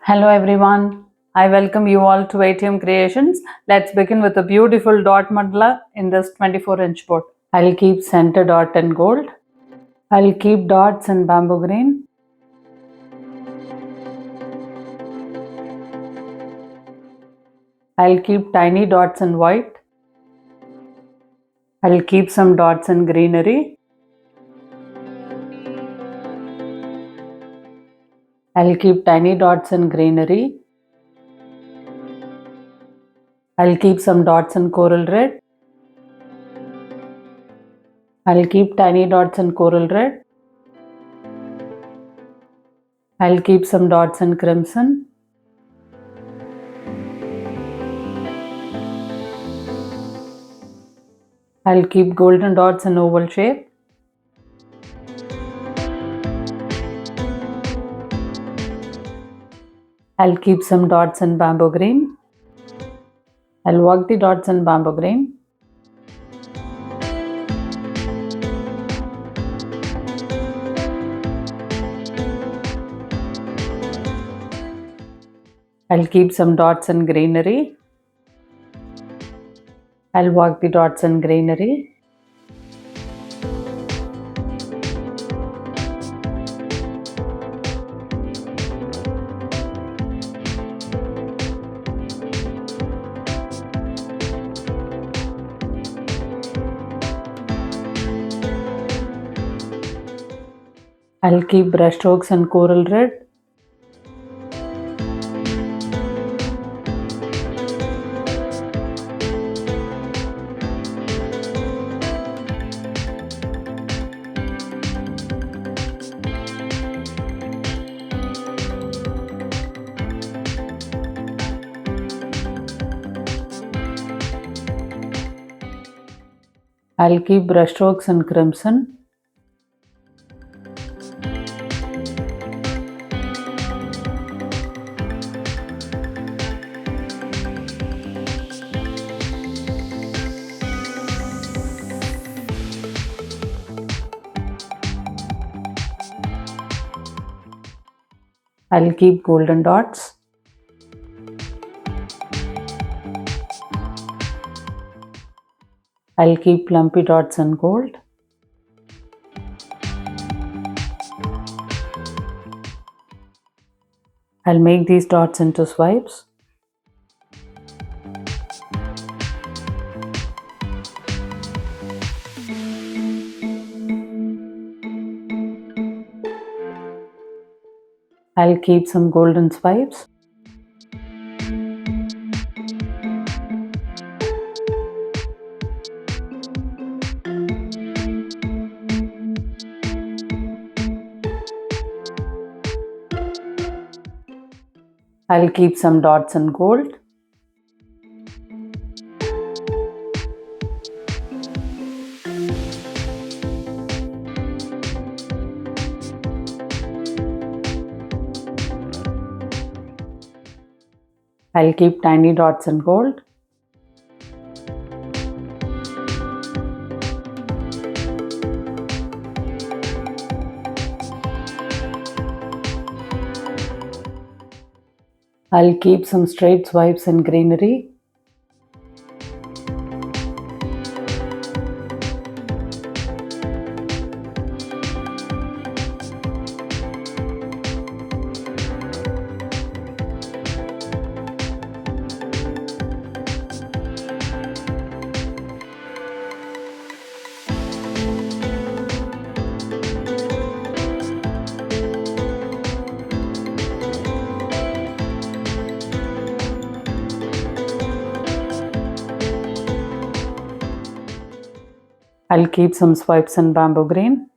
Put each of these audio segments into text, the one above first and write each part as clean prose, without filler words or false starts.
Hello everyone. I welcome you all to ATM Creations. Let's begin with a beautiful dot mandala in this 24-inch board. I'll keep center dot in gold. I'll keep dots in bamboo green. I'll keep tiny dots in white. I'll keep some dots in greenery. I'll keep tiny dots in greenery. I'll keep some dots in coral red. I'll keep tiny dots in coral red. I'll keep some dots in crimson. I'll keep golden dots in oval shape. I'll keep some dots in bamboo green. I'll work the dots in bamboo green. I'll keep some dots in greenery. I'll work the dots in greenery. I'll keep brush strokes in coral red. I'll keep brush strokes in crimson. I'll keep golden dots. I'll keep lumpy dots in gold. I'll make these dots into swipes. I'll keep some golden swipes. I'll keep some dots in gold. I'll keep tiny dots in gold. I'll keep some straight swipes in greenery. I'll keep some swipes in bamboo green.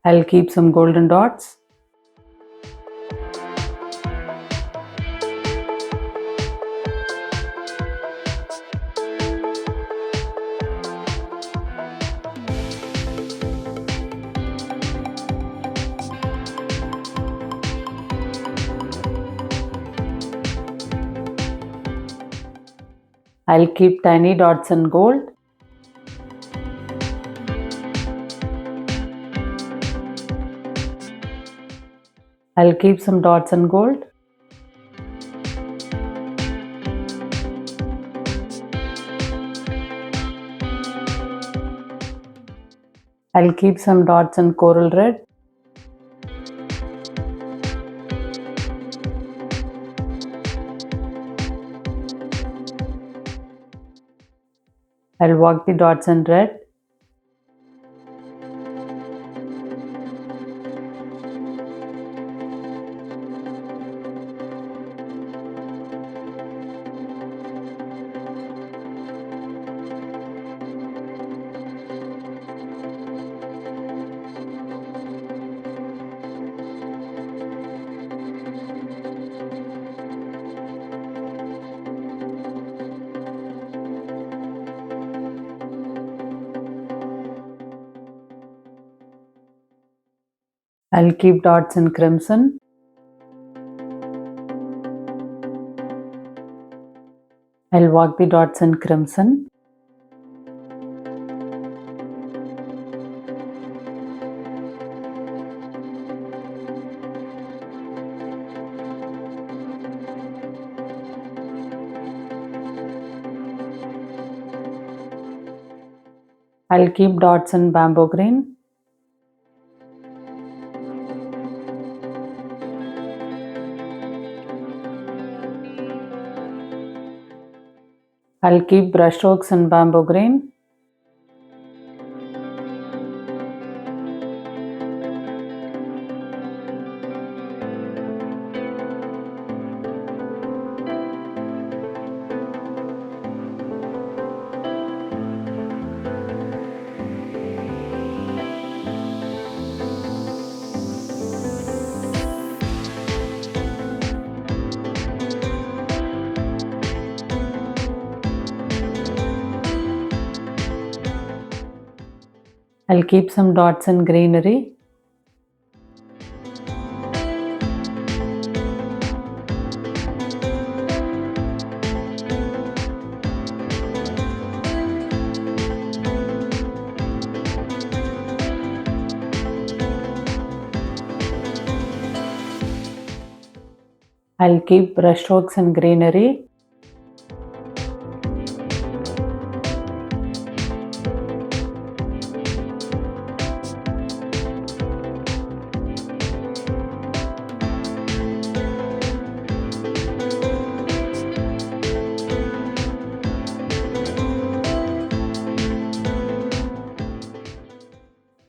I'll keep some golden dots. I'll keep tiny dots in gold. I'll keep some dots in gold. I'll keep some dots in coral red. I'll work the dots in red. I'll keep dots in crimson. I'll work the dots in crimson. I'll keep dots in bamboo green. I'll keep brushstrokes in bamboo green. I'll keep some dots in greenery. I'll keep brushstrokes in greenery.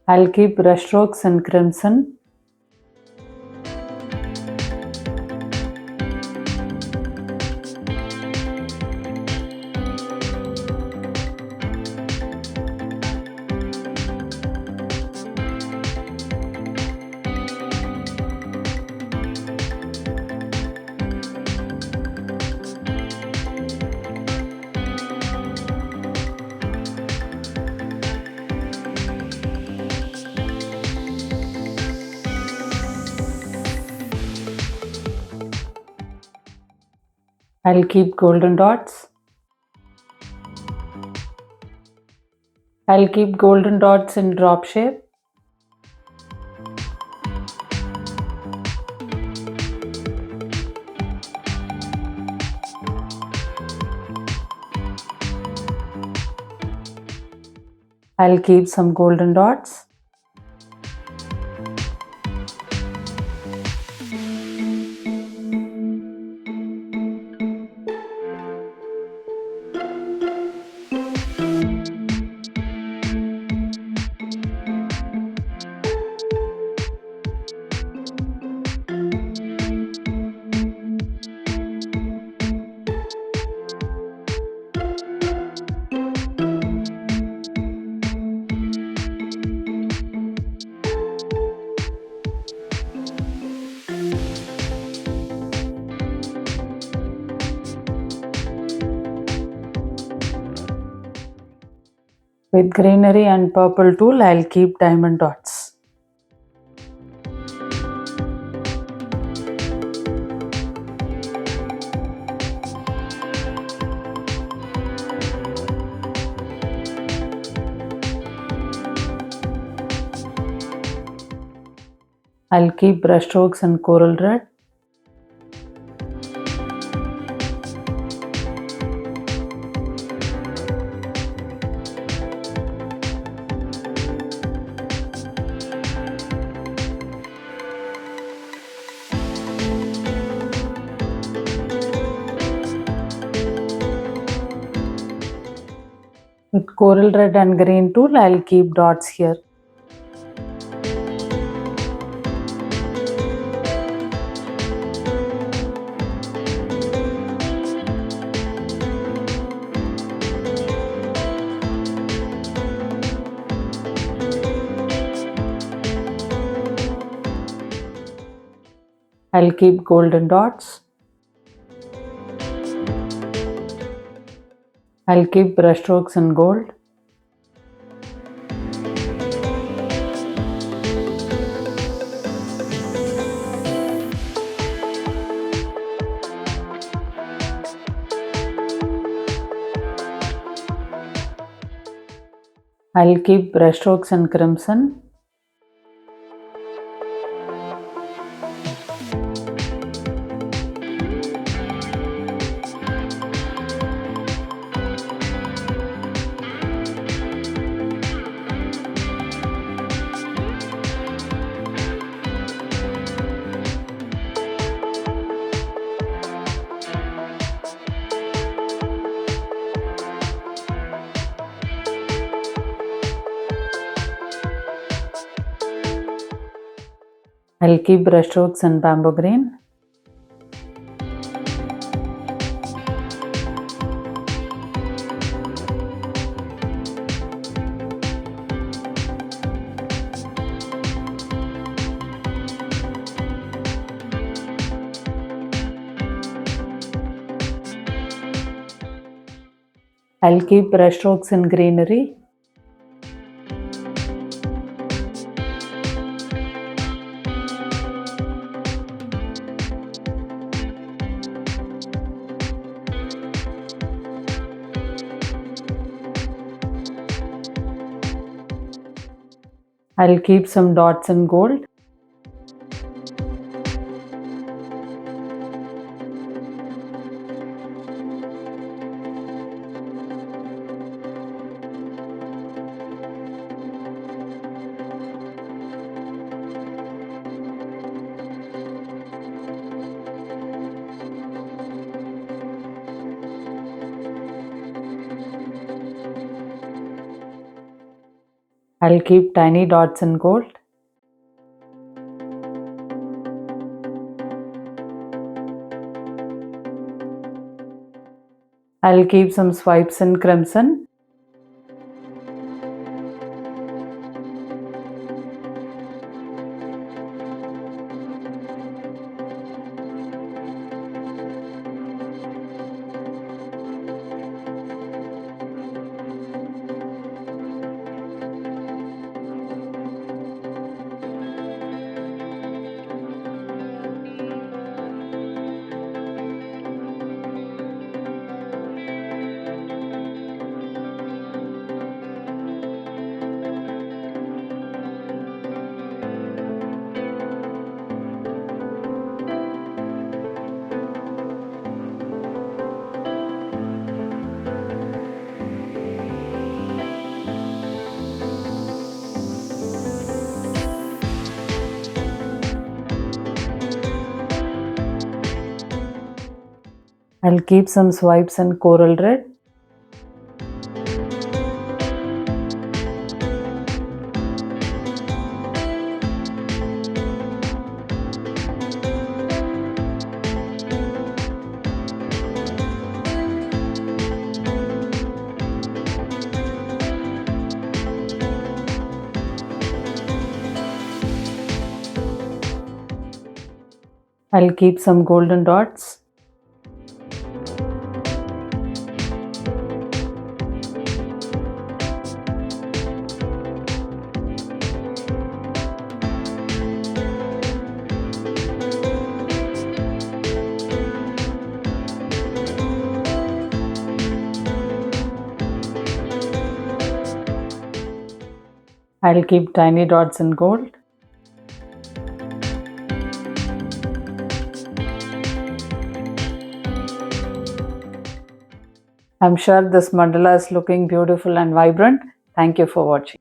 I'll keep brushstrokes in crimson. I'll keep golden dots. I'll keep golden dots in drop shape. I'll keep some golden dots. With greenery and purple tool, I'll keep diamond dots. I'll keep brush strokes and coral red. With coral red and green tool, I'll keep dots here. I'll keep golden dots. I'll keep brush strokes in gold. I'll keep brush strokes in crimson. I'll keep brush strokes in bamboo green. I'll keep brush strokes in greenery. I'll keep some dots in gold. I'll keep tiny dots in gold. I'll keep some swipes in crimson. I'll keep some swipes in coral red. I'll keep some golden dots. I'll keep tiny dots in gold. I'm sure this mandala is looking beautiful and vibrant. Thank you for watching.